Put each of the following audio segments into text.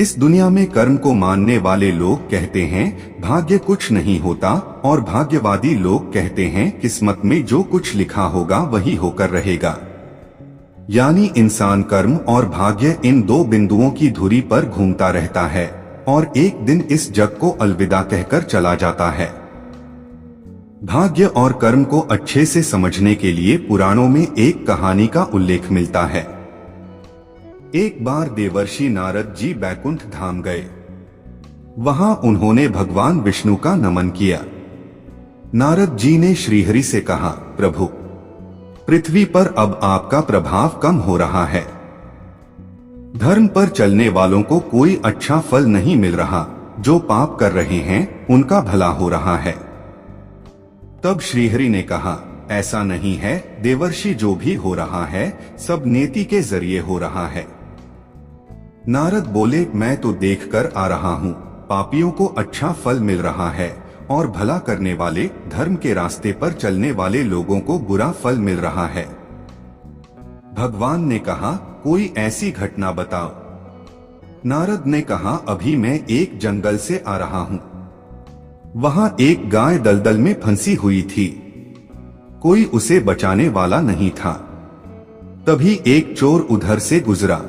इस दुनिया में कर्म को मानने वाले लोग कहते हैं भाग्य कुछ नहीं होता, और भाग्यवादी लोग कहते हैं किस्मत में जो कुछ लिखा होगा वही होकर रहेगा। यानी इंसान कर्म और भाग्य इन दो बिंदुओं की धुरी पर घूमता रहता है और एक दिन इस जग को अलविदा कहकर चला जाता है। भाग्य और कर्म को अच्छे से समझने के लिए पुराणों में एक कहानी का उल्लेख मिलता है। एक बार देवर्षि नारद जी बैकुंठ धाम गए। वहां उन्होंने भगवान विष्णु का नमन किया। नारद जी ने श्रीहरि से कहा, प्रभु, पृथ्वी पर अब आपका प्रभाव कम हो रहा है। धर्म पर चलने वालों को कोई अच्छा फल नहीं मिल रहा, जो पाप कर रहे हैं उनका भला हो रहा है। तब श्रीहरि ने कहा, ऐसा नहीं है देवर्षि, जो भी हो रहा है सब नेति के जरिए हो रहा है। नारद बोले, मैं तो देखकर आ रहा हूँ, पापियों को अच्छा फल मिल रहा है और भला करने वाले, धर्म के रास्ते पर चलने वाले लोगों को बुरा फल मिल रहा है। भगवान ने कहा, कोई ऐसी घटना बताओ। नारद ने कहा, अभी मैं एक जंगल से आ रहा हूँ। वहां एक गाय दलदल में फंसी हुई थी। कोई उसे बचाने वाला नहीं था। तभी एक चोर उधर से गुजरा।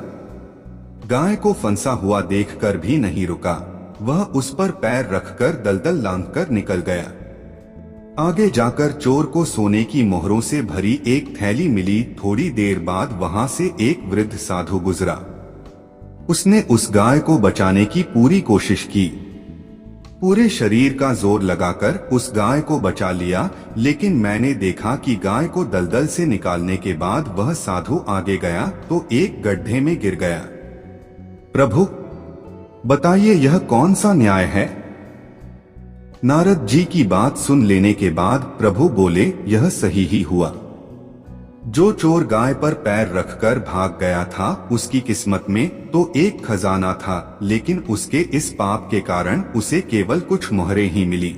गाय को फंसा हुआ देखकर भी नहीं रुका, वह उस पर पैर रखकर दलदल लांघकर निकल गया। आगे जाकर चोर को सोने की मोहरों से भरी एक थैली मिली। थोड़ी देर बाद वहां से एक वृद्ध साधु गुजरा। उसने उस गाय को बचाने की पूरी कोशिश की। पूरे शरीर का जोर लगाकर उस गाय को बचा लिया, लेकिन मैंने देखा कि गाय को दलदल से निकालने के बाद वह साधु आगे गया तो एक गड्ढे में गिर गया। प्रभु, बताइए यह कौन सा न्याय है? नारद जी की बात सुन लेने के बाद प्रभु बोले, यह सही ही हुआ। जो चोर गाय पर पैर रखकर भाग गया था, उसकी किस्मत में तो एक खजाना था, लेकिन उसके इस पाप के कारण उसे केवल कुछ मोहरें ही मिली।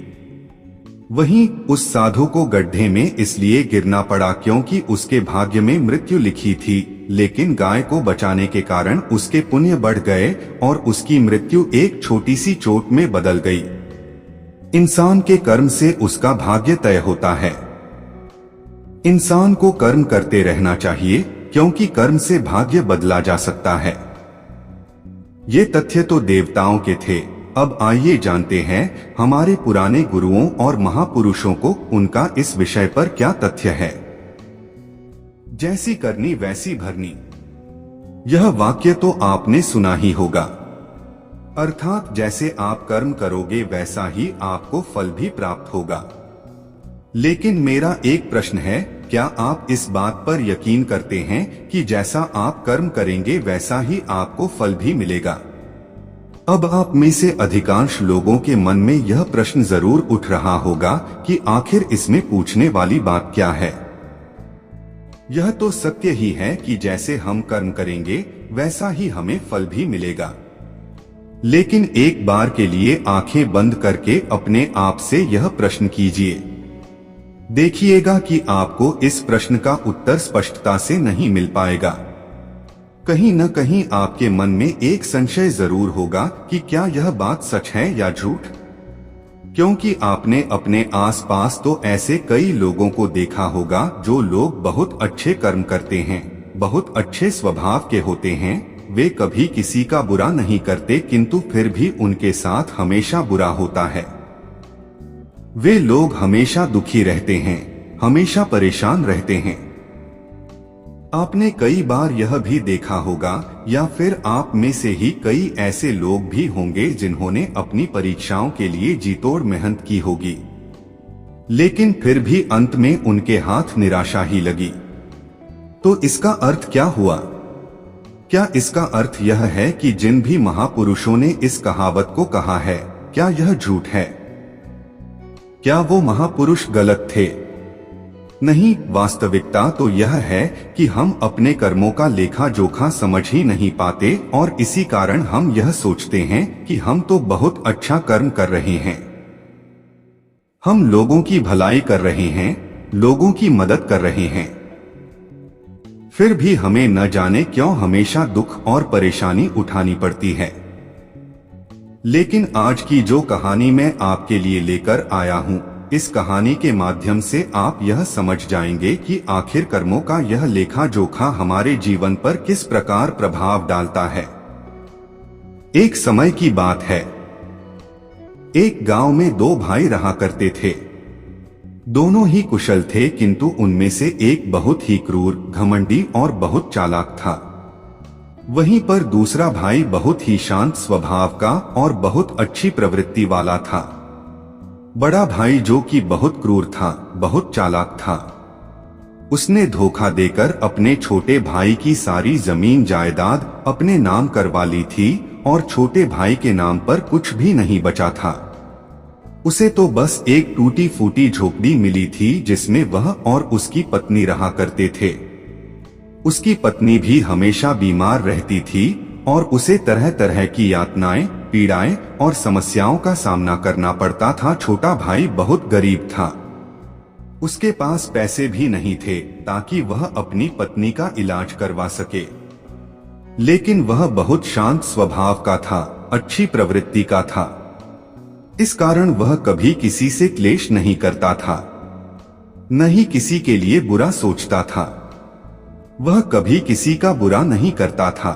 वहीं उस साधु को गड्ढे में इसलिए गिरना पड़ा क्योंकि उसके भाग्य में मृत्यु लिखी थी, लेकिन गाय को बचाने के कारण उसके पुण्य बढ़ गए और उसकी मृत्यु एक छोटी सी चोट में बदल गई। इंसान के कर्म से उसका भाग्य तय होता है। इंसान को कर्म करते रहना चाहिए, क्योंकि कर्म से भाग्य बदला जा सकता है। ये तथ्य तो देवताओं के थे। अब आइए जानते हैं हमारे पुराने गुरुओं और महापुरुषों को उनका इस विषय पर क्या तथ्य है। जैसी करनी वैसी भरनी, यह वाक्य तो आपने सुना ही होगा। अर्थात जैसे आप कर्म करोगे वैसा ही आपको फल भी प्राप्त होगा। लेकिन मेरा एक प्रश्न है, क्या आप इस बात पर यकीन करते हैं कि जैसा आप कर्म करेंगे वैसा ही आपको फल भी मिलेगा? अब आप में से अधिकांश लोगों के मन में यह प्रश्न जरूर उठ रहा होगा कि आखिर इसमें पूछने वाली बात क्या है। यह तो सत्य ही है कि जैसे हम कर्म करेंगे वैसा ही हमें फल भी मिलेगा। लेकिन एक बार के लिए आंखें बंद करके अपने आप से यह प्रश्न कीजिए। देखिएगा कि आपको इस प्रश्न का उत्तर स्पष्टता से नहीं मिल पाएगा। कहीं न कहीं आपके मन में एक संशय जरूर होगा कि क्या यह बात सच है या झूठ, क्योंकि आपने अपने आसपास तो ऐसे कई लोगों को देखा होगा जो लोग बहुत अच्छे कर्म करते हैं, बहुत अच्छे स्वभाव के होते हैं। वे कभी किसी का बुरा नहीं करते, किंतु फिर भी उनके साथ हमेशा बुरा होता है। वे लोग हमेशा दुखी रहते हैं, हमेशा परेशान रहते हैं। आपने कई बार यह भी देखा होगा, या फिर आप में से ही कई ऐसे लोग भी होंगे जिन्होंने अपनी परीक्षाओं के लिए जी तोड़ मेहनत की होगी, लेकिन फिर भी अंत में उनके हाथ निराशा ही लगी। तो इसका अर्थ क्या हुआ? क्या इसका अर्थ यह है कि जिन भी महापुरुषों ने इस कहावत को कहा है, क्या यह झूठ है? क्या वो महापुरुष गलत थे? नहीं, वास्तविकता तो यह है कि हम अपने कर्मों का लेखा जोखा समझ ही नहीं पाते और इसी कारण हम यह सोचते हैं कि हम तो बहुत अच्छा कर्म कर रहे हैं, हम लोगों की भलाई कर रहे हैं, लोगों की मदद कर रहे हैं। फिर भी हमें न जाने क्यों हमेशा दुख और परेशानी उठानी पड़ती है। लेकिन आज की जो कहानी मैं आपके लिए लेकर आया हूँ, इस कहानी के माध्यम से आप यह समझ जाएंगे कि आखिर कर्मों का यह लेखा जोखा हमारे जीवन पर किस प्रकार प्रभाव डालता है। एक समय की बात है। एक गांव में दो भाई रहा करते थे। दोनों ही कुशल थे, किंतु उनमें से एक बहुत ही क्रूर, घमंडी और बहुत चालाक था। वहीं पर दूसरा भाई बहुत ही शांत स्वभाव का और बहुत अच्छी प्रवृत्ति वाला था। बड़ा भाई जो कि बहुत क्रूर था, बहुत चालाक था, उसने धोखा देकर अपने छोटे भाई की सारी जमीन जायदाद अपने नाम करवा ली थी और छोटे भाई के नाम पर कुछ भी नहीं बचा था। उसे तो बस एक टूटी फूटी झोपड़ी मिली थी जिसमें वह और उसकी पत्नी रहा करते थे। उसकी पत्नी भी हमेशा बीमार रहती थी और उसे तरह तरह की यातनाएं, पीड़ाएं और समस्याओं का सामना करना पड़ता था। छोटा भाई बहुत गरीब था। उसके पास पैसे भी नहीं थे ताकि वह अपनी पत्नी का इलाज करवा सके, लेकिन वह बहुत शांत स्वभाव का था, अच्छी प्रवृत्ति का था। इस कारण वह कभी किसी से क्लेश नहीं करता था, न ही किसी के लिए बुरा सोचता था। वह कभी किसी का बुरा नहीं करता था।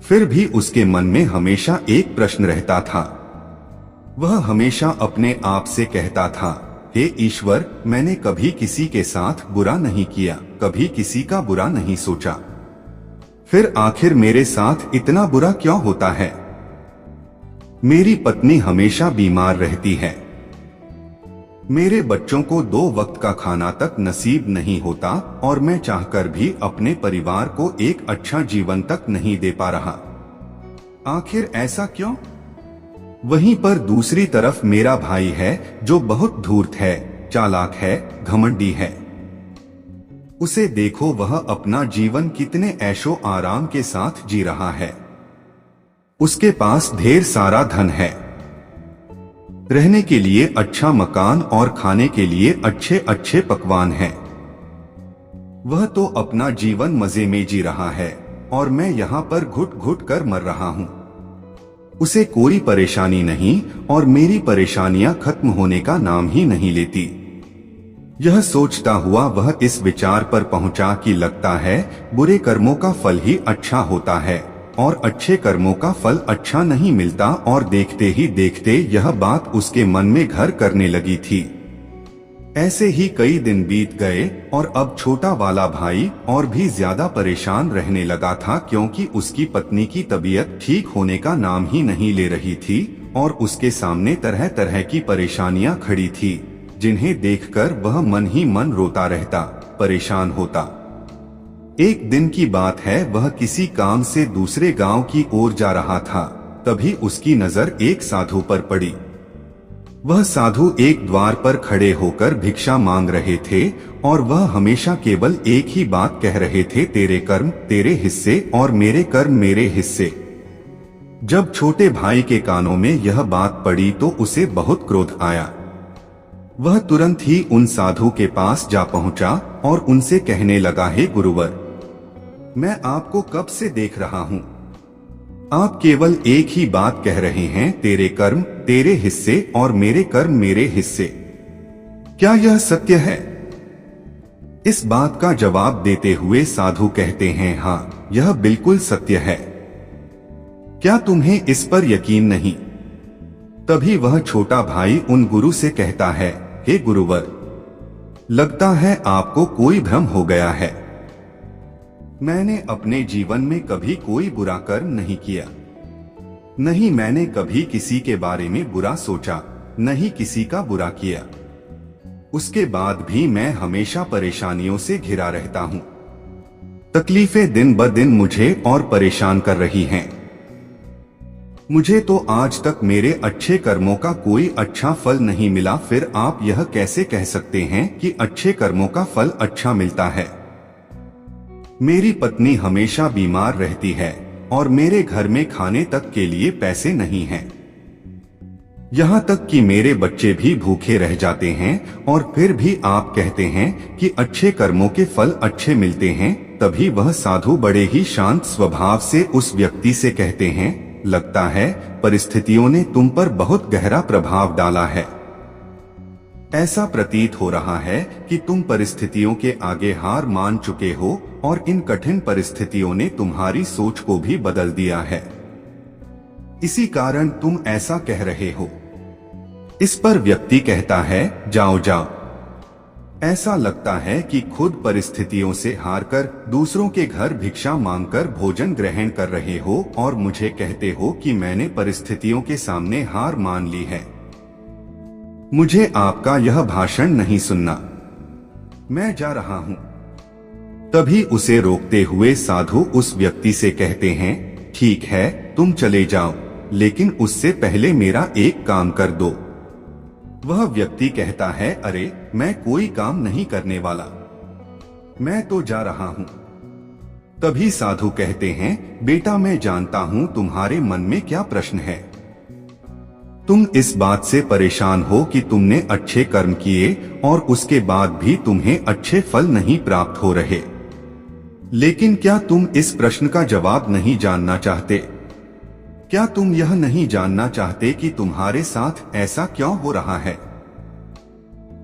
फिर भी उसके मन में हमेशा एक प्रश्न रहता था। वह हमेशा अपने आप से कहता था, हे ईश्वर, मैंने कभी किसी के साथ बुरा नहीं किया, कभी किसी का बुरा नहीं सोचा, फिर आखिर मेरे साथ इतना बुरा क्यों होता है? मेरी पत्नी हमेशा बीमार रहती है, मेरे बच्चों को 2 वक्त का खाना तक नसीब नहीं होता और मैं चाहकर भी अपने परिवार को एक अच्छा जीवन तक नहीं दे पा रहा। आखिर ऐसा क्यों? वहीं पर दूसरी तरफ मेरा भाई है जो बहुत धूर्त है, चालाक है, घमंडी है। उसे देखो, वह अपना जीवन कितने ऐशो आराम के साथ जी रहा है। उसके पास ढेर सारा धन है, रहने के लिए अच्छा मकान और खाने के लिए अच्छे अच्छे पकवान हैं। वह तो अपना जीवन मजे में जी रहा है और मैं यहाँ पर घुट घुट कर मर रहा हूँ। उसे कोई परेशानी नहीं और मेरी परेशानियां खत्म होने का नाम ही नहीं लेती। यह सोचता हुआ वह इस विचार पर पहुंचा कि लगता है बुरे कर्मों का फल ही अच्छा होता है और अच्छे कर्मों का फल अच्छा नहीं मिलता, और देखते ही देखते यह बात उसके मन में घर करने लगी थी। ऐसे ही कई दिन बीत गए और अब छोटा वाला भाई और भी ज्यादा परेशान रहने लगा था, क्योंकि उसकी पत्नी की तबीयत ठीक होने का नाम ही नहीं ले रही थी और उसके सामने तरह तरह की परेशानियां खड़ी थी, जिन्हें देखकर वह मन ही मन रोता रहता, परेशान होता। एक दिन की बात है, वह किसी काम से दूसरे गांव की ओर जा रहा था। तभी उसकी नजर एक साधु पर पड़ी। वह साधु एक द्वार पर खड़े होकर भिक्षा मांग रहे थे और वह हमेशा केवल एक ही बात कह रहे थे, तेरे कर्म तेरे हिस्से और मेरे कर्म मेरे हिस्से। जब छोटे भाई के कानों में यह बात पड़ी तो उसे बहुत क्रोध आया। वह तुरंत ही उन साधु के पास जा पहुंचा और उनसे कहने लगा, हे गुरुवर, मैं आपको कब से देख रहा हूँ, आप केवल एक ही बात कह रहे हैं, तेरे कर्म तेरे हिस्से और मेरे कर्म मेरे हिस्से। क्या यह सत्य है? इस बात का जवाब देते हुए साधु कहते हैं, हाँ, यह बिल्कुल सत्य है। क्या तुम्हें इस पर यकीन नहीं? तभी वह छोटा भाई उन गुरु से कहता है, हे गुरुवर, लगता है आपको कोई भ्रम हो गया है। मैंने अपने जीवन में कभी कोई बुरा कर्म नहीं किया, नहीं मैंने कभी किसी के बारे में बुरा सोचा, नहीं किसी का बुरा किया। उसके बाद भी मैं हमेशा परेशानियों से घिरा रहता हूँ। तकलीफें दिन ब दिन मुझे और परेशान कर रही हैं। मुझे तो आज तक मेरे अच्छे कर्मों का कोई अच्छा फल नहीं मिला, फिर आप यह कैसे कह सकते हैं कि अच्छे कर्मों का फल अच्छा मिलता है? मेरी पत्नी हमेशा बीमार रहती है और मेरे घर में खाने तक के लिए पैसे नहीं हैं। यहाँ तक कि मेरे बच्चे भी भूखे रह जाते हैं और फिर भी आप कहते हैं कि अच्छे कर्मों के फल अच्छे मिलते हैं। तभी वह साधु बड़े ही शांत स्वभाव से उस व्यक्ति से कहते हैं, लगता है परिस्थितियों ने तुम पर बहुत गहरा प्रभाव डाला है। ऐसा प्रतीत हो रहा है कि तुम परिस्थितियों के आगे हार मान चुके हो और इन कठिन परिस्थितियों ने तुम्हारी सोच को भी बदल दिया है। इसी कारण तुम ऐसा कह रहे हो। इस पर व्यक्ति कहता है, जाओ जाओ। ऐसा लगता है कि खुद परिस्थितियों से हारकर दूसरों के घर भिक्षा मांगकर भोजन ग्रहण कर रहे हो और मुझे कहते हो कि मैंने परिस्थितियों के सामने हार मान ली है। मुझे आपका यह भाषण नहीं सुनना, मैं जा रहा हूं। तभी उसे रोकते हुए साधु उस व्यक्ति से कहते हैं, ठीक है तुम चले जाओ, लेकिन उससे पहले मेरा एक काम कर दो। वह व्यक्ति कहता है, अरे मैं कोई काम नहीं करने वाला, मैं तो जा रहा हूं। तभी साधु कहते हैं, बेटा मैं जानता हूं तुम्हारे मन में क्या प्रश्न है। तुम इस बात से परेशान हो कि तुमने अच्छे कर्म किए और उसके बाद भी तुम्हें अच्छे फल नहीं प्राप्त हो रहे। लेकिन क्या तुम इस प्रश्न का जवाब नहीं जानना चाहते? क्या तुम यह नहीं जानना चाहते कि तुम्हारे साथ ऐसा क्यों हो रहा है?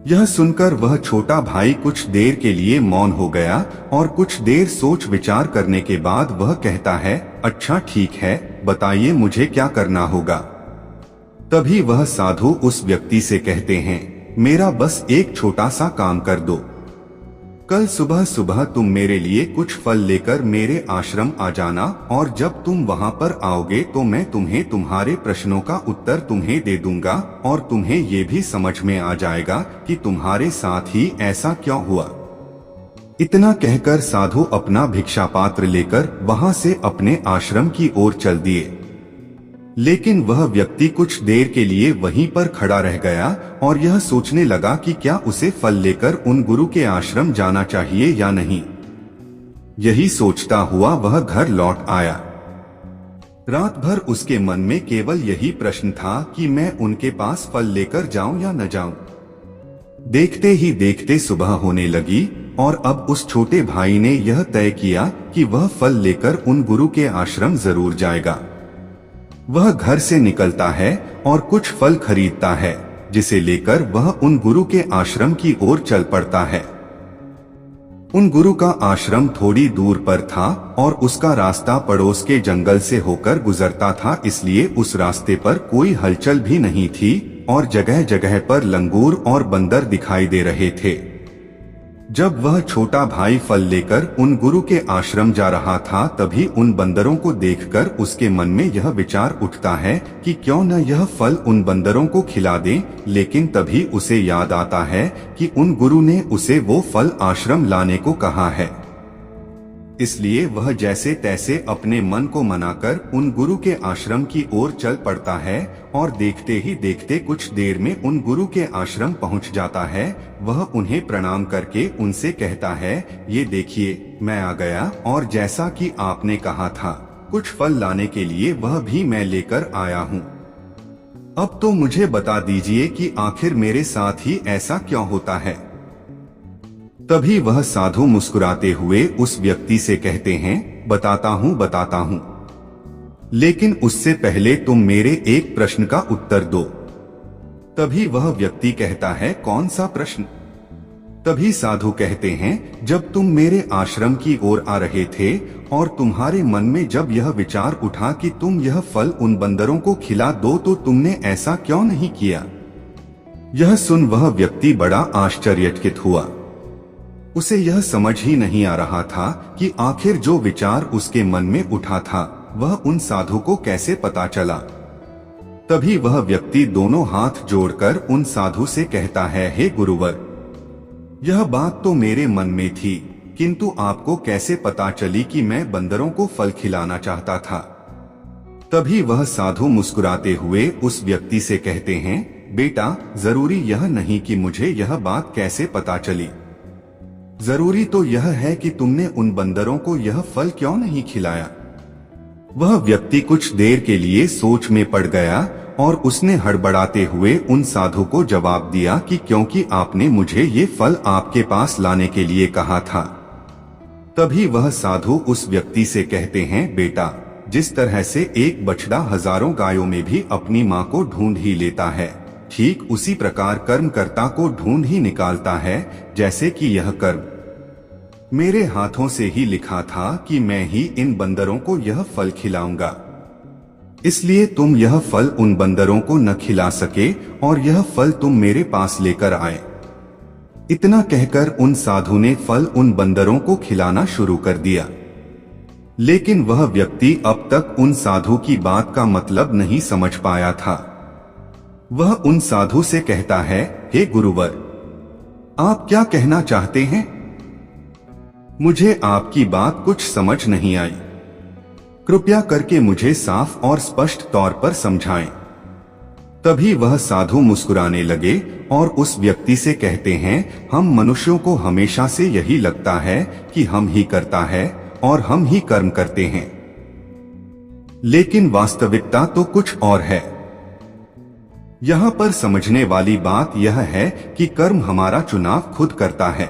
यह सुनकर वह छोटा भाई कुछ देर के लिए मौन हो गया और कुछ देर सोच विचार करने के बाद वह कहता है, अच्छा ठीक है, बताइए मुझे क्या करना होगा। तभी वह साधु उस व्यक्ति से कहते हैं, मेरा बस एक छोटा सा काम कर दो। कल सुबह सुबह तुम मेरे लिए कुछ फल लेकर मेरे आश्रम आ जाना और जब तुम वहां पर आओगे तो मैं तुम्हें तुम्हारे प्रश्नों का उत्तर तुम्हें दे दूंगा और तुम्हें ये भी समझ में आ जाएगा कि तुम्हारे साथ ही ऐसा क्यों हुआ। इतना कहकर साधु अपना भिक्षा पात्र लेकर वहां से अपने आश्रम की ओर चल दिए। लेकिन वह व्यक्ति कुछ देर के लिए वहीं पर खड़ा रह गया और यह सोचने लगा कि क्या उसे फल लेकर उन गुरु के आश्रम जाना चाहिए या नहीं। यही सोचता हुआ वह घर लौट आया। रात भर उसके मन में केवल यही प्रश्न था कि मैं उनके पास फल लेकर जाऊं या न जाऊं। देखते ही देखते सुबह होने लगी और अब उस छोटे भाई ने यह तय किया कि वह फल लेकर उन गुरु के आश्रम जरूर जाएगा। वह घर से निकलता है और कुछ फल खरीदता है, जिसे लेकर वह उन गुरु के आश्रम की ओर चल पड़ता है। उन गुरु का आश्रम थोड़ी दूर पर था और उसका रास्ता पड़ोस के जंगल से होकर गुजरता था, इसलिए उस रास्ते पर कोई हलचल भी नहीं थी और जगह जगह पर लंगूर और बंदर दिखाई दे रहे थे। जब वह छोटा भाई फल लेकर उन गुरु के आश्रम जा रहा था, तभी उन बंदरों को देखकर उसके मन में यह विचार उठता है कि क्यों न यह फल उन बंदरों को खिला दें। लेकिन तभी उसे याद आता है कि उन गुरु ने उसे वो फल आश्रम लाने को कहा है। इसलिए वह जैसे तैसे अपने मन को मनाकर उन गुरु के आश्रम की ओर चल पड़ता है और देखते ही देखते कुछ देर में उन गुरु के आश्रम पहुंच जाता है। वह उन्हें प्रणाम करके उनसे कहता है, ये देखिए मैं आ गया और जैसा कि आपने कहा था कुछ फल लाने के लिए वह भी मैं लेकर आया हूँ। अब तो मुझे बता दीजिए कि आखिर मेरे साथ ही ऐसा क्यों होता है। तभी वह साधु मुस्कुराते हुए उस व्यक्ति से कहते हैं, बताता हूँ, लेकिन उससे पहले तुम मेरे एक प्रश्न का उत्तर दो। तभी वह व्यक्ति कहता है, कौन सा प्रश्न? तभी साधु कहते हैं, जब तुम मेरे आश्रम की ओर आ रहे थे और तुम्हारे मन में जब यह विचार उठा कि तुम यह फल उन बंदरों को खिला दो, तो तुमने ऐसा क्यों नहीं किया? यह सुन वह व्यक्ति बड़ा आश्चर्यचकित हुआ। उसे यह समझ ही नहीं आ रहा था कि आखिर जो विचार उसके मन में उठा था वह उन साधु को कैसे पता चला। तभी वह व्यक्ति दोनों हाथ जोड़कर उन साधु से कहता है, हे गुरुवर, यह बात तो मेरे मन में थी, किंतु आपको कैसे पता चली कि मैं बंदरों को फल खिलाना चाहता था? तभी वह साधु मुस्कुराते हुए उस व्यक्ति से कहते हैं, बेटा जरूरी यह नहीं कि मुझे यह बात कैसे पता चली, जरूरी तो यह है कि तुमने उन बंदरों को यह फल क्यों नहीं खिलाया। वह व्यक्ति कुछ देर के लिए सोच में पड़ गया और उसने हड़बड़ाते हुए उन साधु को जवाब दिया कि क्योंकि आपने मुझे ये फल आपके पास लाने के लिए कहा था। तभी वह साधु उस व्यक्ति से कहते हैं, बेटा जिस तरह से एक बछड़ा हजारों गायों में भी अपनी माँ को ढूंढ ही लेता है, ठीक उसी प्रकार कर्मकर्ता को ढूंढ ही निकालता है। जैसे कि यह कर्म मेरे हाथों से ही लिखा था कि मैं ही इन बंदरों को यह फल खिलाऊंगा, इसलिए तुम यह फल उन बंदरों को न खिला सके और यह फल तुम मेरे पास लेकर आए। इतना कहकर उन साधु ने फल उन बंदरों को खिलाना शुरू कर दिया। लेकिन वह व्यक्ति अब तक उन साधु की बात का मतलब नहीं समझ पाया था। वह उन साधु से कहता है, हे गुरुवर, आप क्या कहना चाहते हैं? मुझे आपकी बात कुछ समझ नहीं आई। कृपया करके मुझे साफ और स्पष्ट तौर पर समझाएं। तभी वह साधु मुस्कुराने लगे और उस व्यक्ति से कहते हैं, हम मनुष्यों को हमेशा से यही लगता है कि हम ही करता है और हम ही कर्म करते हैं, लेकिन वास्तविकता तो कुछ और है। यहाँ पर समझने वाली बात यह है कि कर्म हमारा चुनाव खुद करता है।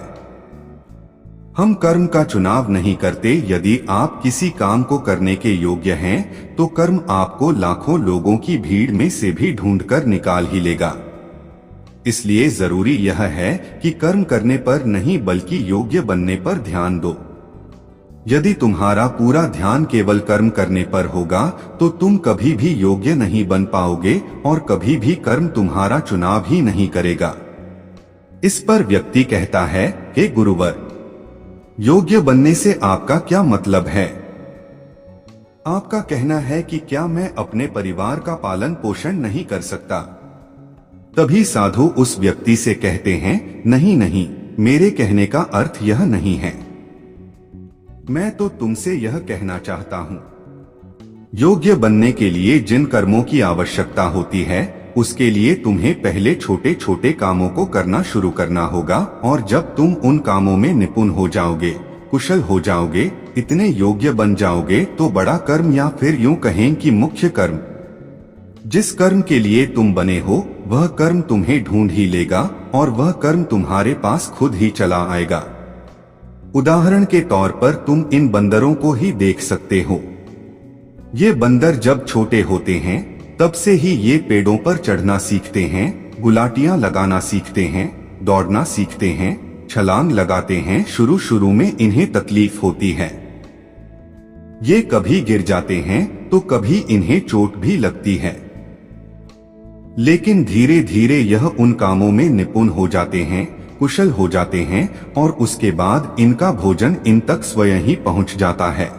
हम कर्म का चुनाव नहीं करते। यदि आप किसी काम को करने के योग्य हैं, तो कर्म आपको लाखों लोगों की भीड़ में से भी ढूंढकर निकाल ही लेगा। इसलिए जरूरी यह है कि कर्म करने पर नहीं बल्कि योग्य बनने पर ध्यान दो। यदि तुम्हारा पूरा ध्यान केवल कर्म करने पर होगा, तो तुम कभी भी योग्य नहीं बन पाओगे और कभी भी कर्म तुम्हारा चुनाव ही नहीं करेगा। इस पर व्यक्ति कहता है, हे गुरुवर, योग्य बनने से आपका क्या मतलब है? आपका कहना है कि क्या मैं अपने परिवार का पालन पोषण नहीं कर सकता? तभी साधु उस व्यक्ति से कहते हैं, नहीं नहीं, मेरे कहने का अर्थ यह नहीं है। मैं तो तुमसे यह कहना चाहता हूं, योग्य बनने के लिए जिन कर्मों की आवश्यकता होती है, उसके लिए तुम्हें पहले छोटे छोटे कामों को करना शुरू करना होगा, और जब तुम उन कामों में निपुण हो जाओगे, कुशल हो जाओगे, इतने योग्य बन जाओगे, तो बड़ा कर्म या फिर यूं कहें कि मुख्य कर्म, जिस कर्म के लिए तुम बने हो, वह कर्म तुम्हें ढूंढ ही लेगा और वह कर्म तुम्हारे पास खुद ही चला आएगा। उदाहरण के तौर पर तुम इन बंदरों को ही देख सकते हो। ये बंदर जब छोटे होते हैं, तब से ही ये पेड़ों पर चढ़ना सीखते हैं, गुलाटियां लगाना सीखते हैं, दौड़ना सीखते हैं, छलांग लगाते हैं। शुरू शुरू में इन्हें तकलीफ होती है, ये कभी गिर जाते हैं तो कभी इन्हें चोट भी लगती है, लेकिन धीरे धीरे यह उन कामों में निपुण हो जाते हैं, कुशल हो जाते हैं और उसके बाद इनका भोजन इन तक स्वयं ही पहुंच जाता है।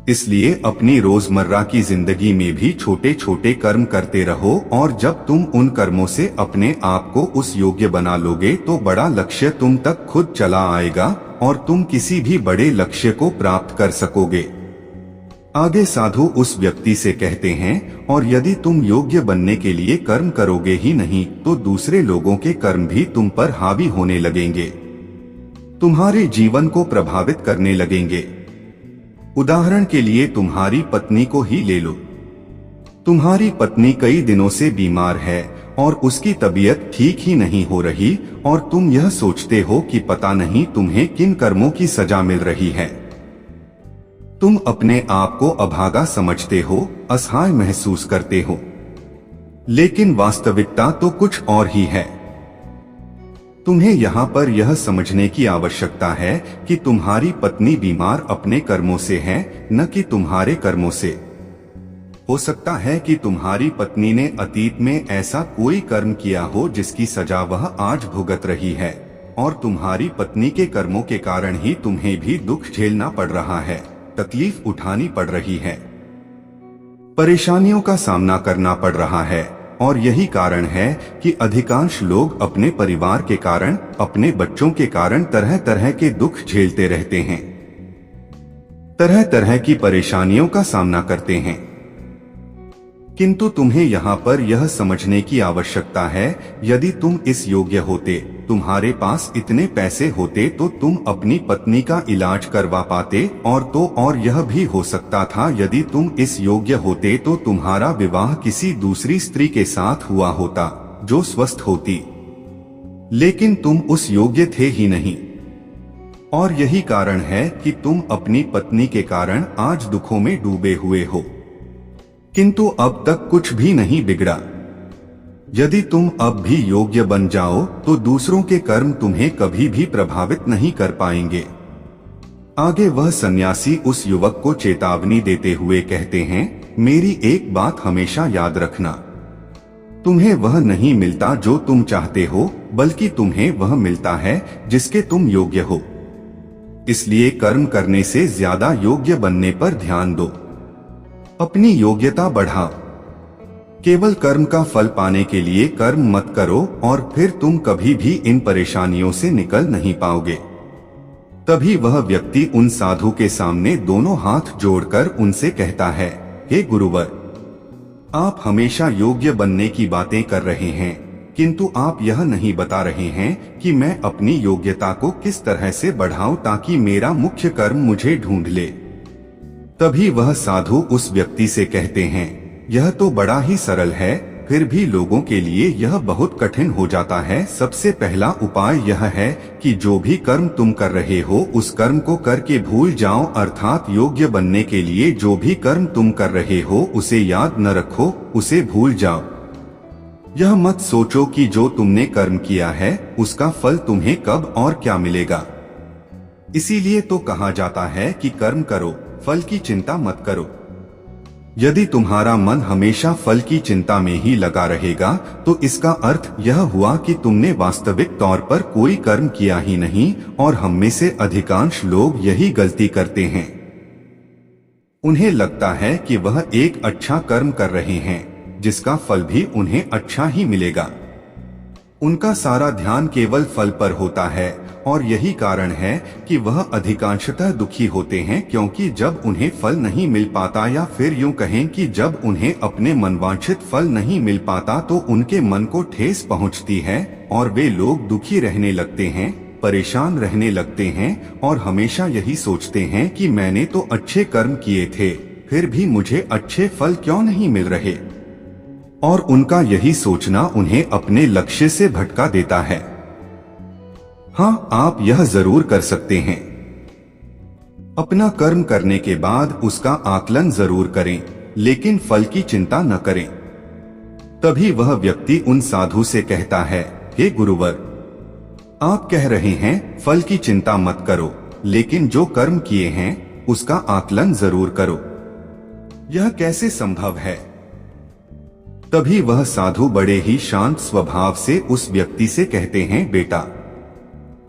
इसलिए अपनी रोजमर्रा की जिंदगी में भी छोटे छोटे कर्म करते रहो, और जब तुम उन कर्मों से अपने आप को उस योग्य बना लोगे, तो बड़ा लक्ष्य तुम तक खुद चला आएगा और तुम किसी भी बड़े लक्ष्य को प्राप्त कर सकोगे। आगे साधु उस व्यक्ति से कहते हैं, और यदि तुम योग्य बनने के लिए कर्म करोगे ही नहीं, तो दूसरे लोगों के कर्म भी तुम पर हावी होने लगेंगे, तुम्हारे जीवन को प्रभावित करने लगेंगे। उदाहरण के लिए तुम्हारी पत्नी को ही ले लो। तुम्हारी पत्नी कई दिनों से बीमार है और उसकी तबीयत ठीक ही नहीं हो रही, और तुम यह सोचते हो कि पता नहीं तुम्हें किन कर्मों की सजा मिल रही है। तुम अपने आप को अभागा समझते हो, असहाय महसूस करते हो, लेकिन वास्तविकता तो कुछ और ही है। तुम्हें यहाँ पर यह समझने की आवश्यकता है कि तुम्हारी पत्नी बीमार अपने कर्मों से है, न कि तुम्हारे कर्मों से। हो सकता है कि तुम्हारी पत्नी ने अतीत में ऐसा कोई कर्म किया हो जिसकी सजा वह आज भुगत रही है, और तुम्हारी पत्नी के कर्मों के कारण ही तुम्हें भी दुख झेलना पड़ रहा है, तकलीफ उठानी पड़ रही है, परेशानियों का सामना करना पड़ रहा है। और यही कारण है कि अधिकांश लोग अपने परिवार के कारण, अपने बच्चों के कारण तरह तरह के दुख झेलते रहते हैं, तरह तरह की परेशानियों का सामना करते हैं। किंतु तुम्हें यहाँ पर यह समझने की आवश्यकता है, यदि तुम इस योग्य होते, तुम्हारे पास इतने पैसे होते, तो तुम अपनी पत्नी का इलाज करवा पाते, और यह भी हो सकता था यदि तुम इस योग्य होते तो तुम्हारा विवाह किसी दूसरी स्त्री के साथ हुआ होता जो स्वस्थ होती, लेकिन तुम उस योग्य थे ही नहीं। और यही कारण है कि तुम अपनी पत्नी के कारण आज दुखों में डूबे हुए हो, किंतु अब तक कुछ भी नहीं बिगड़ा। यदि तुम अब भी योग्य बन जाओ तो दूसरों के कर्म तुम्हें कभी भी प्रभावित नहीं कर पाएंगे। आगे वह सन्यासी उस युवक को चेतावनी देते हुए कहते हैं, मेरी एक बात हमेशा याद रखना, तुम्हें वह नहीं मिलता जो तुम चाहते हो, बल्कि तुम्हें वह मिलता है जिसके तुम योग्य हो। इसलिए कर्म करने से ज्यादा योग्य बनने पर ध्यान दो, अपनी योग्यता बढ़ाओ। केवल कर्म का फल पाने के लिए कर्म मत करो और फिर तुम कभी भी इन परेशानियों से निकल नहीं पाओगे। तभी वह व्यक्ति उन साधु के सामने दोनों हाथ जोड़कर उनसे कहता है, हे गुरुवर, आप हमेशा योग्य बनने की बातें कर रहे हैं, किंतु आप यह नहीं बता रहे हैं कि मैं अपनी योग्यता को किस तरह से बढ़ाऊं ताकि मेरा मुख्य कर्म मुझे ढूंढ ले। तभी वह साधु उस व्यक्ति से कहते हैं, यह तो बड़ा ही सरल है, फिर भी लोगों के लिए यह बहुत कठिन हो जाता है। सबसे पहला उपाय यह है कि जो भी कर्म तुम कर रहे हो उस कर्म को करके भूल जाओ, अर्थात योग्य बनने के लिए जो भी कर्म तुम कर रहे हो उसे याद न रखो, उसे भूल जाओ। यह मत सोचो कि जो तुमने कर्म किया है उसका फल तुम्हें कब और क्या मिलेगा। इसीलिए तो कहा जाता है कि कर्म करो, फल की चिंता मत करो। यदि तुम्हारा मन हमेशा फल की चिंता में ही लगा रहेगा तो इसका अर्थ यह हुआ कि तुमने वास्तविक तौर पर कोई कर्म किया ही नहीं, और हम में से अधिकांश लोग यही गलती करते हैं। उन्हें लगता है कि वह एक अच्छा कर्म कर रहे हैं जिसका फल भी उन्हें अच्छा ही मिलेगा। उनका सारा ध्यान केवल फल पर होता है और यही कारण है कि वह अधिकांशतः दुखी होते हैं, क्योंकि जब उन्हें फल नहीं मिल पाता, या फिर यूं कहें कि जब उन्हें अपने मनवांछित फल नहीं मिल पाता तो उनके मन को ठेस पहुंचती है और वे लोग दुखी रहने लगते हैं, परेशान रहने लगते हैं और हमेशा यही सोचते हैं कि मैंने तो अच्छे कर्म किए थे, फिर भी मुझे अच्छे फल क्यों नहीं मिल रहे। और उनका यही सोचना उन्हें अपने लक्ष्य से भटका देता है। हाँ, आप यह जरूर कर सकते हैं, अपना कर्म करने के बाद उसका आकलन जरूर करें, लेकिन फल की चिंता न करें। तभी वह व्यक्ति उन साधु से कहता है, हे गुरुवर, आप कह रहे हैं फल की चिंता मत करो, लेकिन जो कर्म किए हैं उसका आकलन जरूर करो। यह कैसे संभव है? तभी वह साधु बड़े ही शांत स्वभाव से उस व्यक्ति से कहते हैं, बेटा,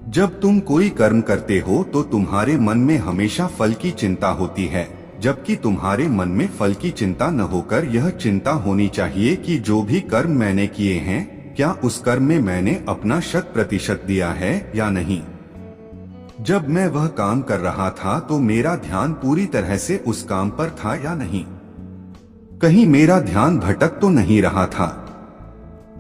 जब तुम कोई कर्म करते हो तो तुम्हारे मन में हमेशा फल की चिंता होती है, जबकि तुम्हारे मन में फल की चिंता न होकर यह चिंता होनी चाहिए कि जो भी कर्म मैंने किए हैं, क्या उस कर्म में मैंने अपना 100% दिया है या नहीं। जब मैं वह काम कर रहा था तो मेरा ध्यान पूरी तरह से उस काम पर था या नहीं, कहीं मेरा ध्यान भटक तो नहीं रहा था।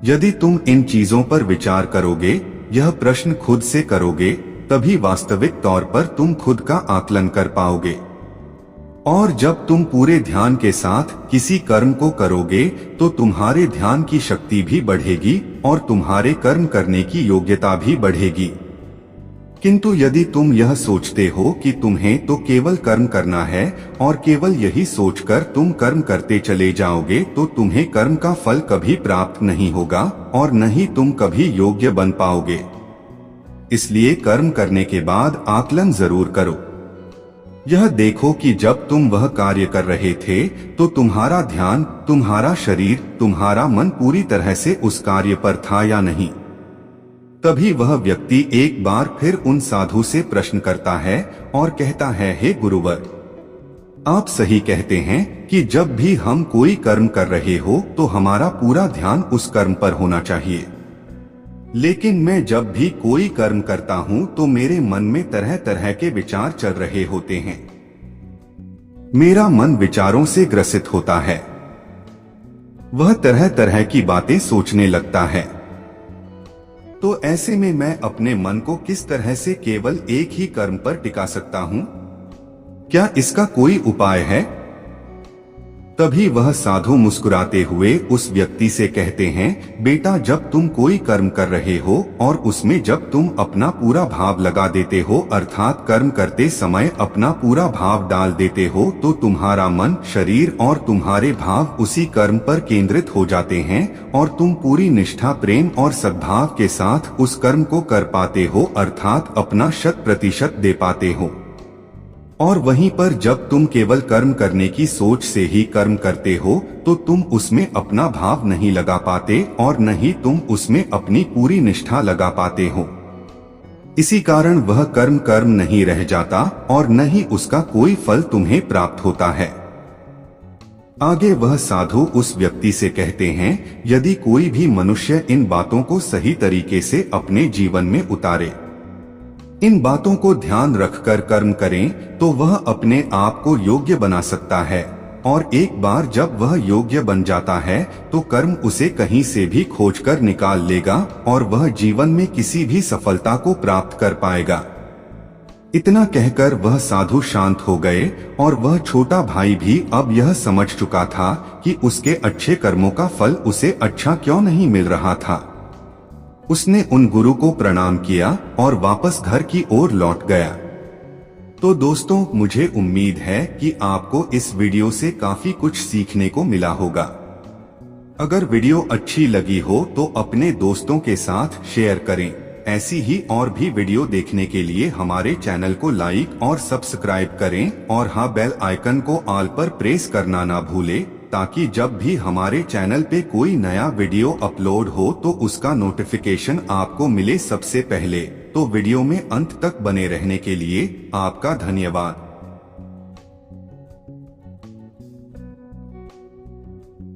यदि तुम इन चीजों पर विचार करोगे, यह प्रश्न खुद से करोगे, तभी वास्तविक तौर पर तुम खुद का आकलन कर पाओगे। और जब तुम पूरे ध्यान के साथ किसी कर्म को करोगे तो तुम्हारे ध्यान की शक्ति भी बढ़ेगी और तुम्हारे कर्म करने की योग्यता भी बढ़ेगी। किंतु यदि तुम यह सोचते हो कि तुम्हें तो केवल कर्म करना है और केवल यही सोचकर तुम कर्म करते चले जाओगे, तो तुम्हें कर्म का फल कभी प्राप्त नहीं होगा और न ही तुम कभी योग्य बन पाओगे। इसलिए कर्म करने के बाद आकलन जरूर करो। यह देखो कि जब तुम वह कार्य कर रहे थे तो तुम्हारा ध्यान, तुम्हारा शरीर, तुम्हारा मन पूरी तरह से उस कार्य पर था या नहीं। तभी वह व्यक्ति एक बार फिर उन साधु से प्रश्न करता है और कहता है, हे गुरुवर, आप सही कहते हैं कि जब भी हम कोई कर्म कर रहे हो तो हमारा पूरा ध्यान उस कर्म पर होना चाहिए, लेकिन मैं जब भी कोई कर्म करता हूं तो मेरे मन में तरह तरह के विचार चल रहे होते हैं। मेरा मन विचारों से ग्रसित होता है, वह तरह तरह की बातें सोचने लगता है। तो ऐसे में मैं अपने मन को किस तरह से केवल एक ही कर्म पर टिका सकता हूं? क्या इसका कोई उपाय है? तभी वह साधु मुस्कुराते हुए उस व्यक्ति से कहते हैं, बेटा जब तुम कोई कर्म कर रहे हो और उसमें जब तुम अपना पूरा भाव लगा देते हो, अर्थात कर्म करते समय अपना पूरा भाव डाल देते हो, तो तुम्हारा मन, शरीर और तुम्हारे भाव उसी कर्म पर केंद्रित हो जाते हैं और तुम पूरी निष्ठा, प्रेम और सद्भाव के साथ उस कर्म को कर पाते हो, अर्थात अपना 100% दे पाते हो। और वहीं पर जब तुम केवल कर्म करने की सोच से ही कर्म करते हो तो तुम उसमें अपना भाव नहीं लगा पाते और न ही तुम उसमें अपनी पूरी निष्ठा लगा पाते हो। इसी कारण वह कर्म कर्म नहीं रह जाता और न ही उसका कोई फल तुम्हें प्राप्त होता है। आगे वह साधु उस व्यक्ति से कहते हैं, यदि कोई भी मनुष्य इन बातों को सही तरीके से अपने जीवन में उतारे, इन बातों को ध्यान रखकर कर्म करें, तो वह अपने आप को योग्य बना सकता है और एक बार जब वह योग्य बन जाता है तो कर्म उसे कहीं से भी खोजकर निकाल लेगा और वह जीवन में किसी भी सफलता को प्राप्त कर पाएगा। इतना कहकर वह साधु शांत हो गए और वह छोटा भाई भी अब यह समझ चुका था कि उसके अच्छे कर्मों का फल उसे अच्छा क्यों नहीं मिल रहा था। उसने उन गुरु को प्रणाम किया और वापस घर की ओर लौट गया। तो दोस्तों, मुझे उम्मीद है कि आपको इस वीडियो से काफी कुछ सीखने को मिला होगा। अगर वीडियो अच्छी लगी हो तो अपने दोस्तों के साथ शेयर करें। ऐसी ही और भी वीडियो देखने के लिए हमारे चैनल को लाइक और सब्सक्राइब करें और हाँ, बेल आइकन को ऑल पर प्रेस करना ना भूलें, ताकि जब भी हमारे चैनल पे कोई नया वीडियो अपलोड हो तो उसका नोटिफिकेशन आपको मिले सबसे पहले। तो वीडियो में अंत तक बने रहने के लिए आपका धन्यवाद।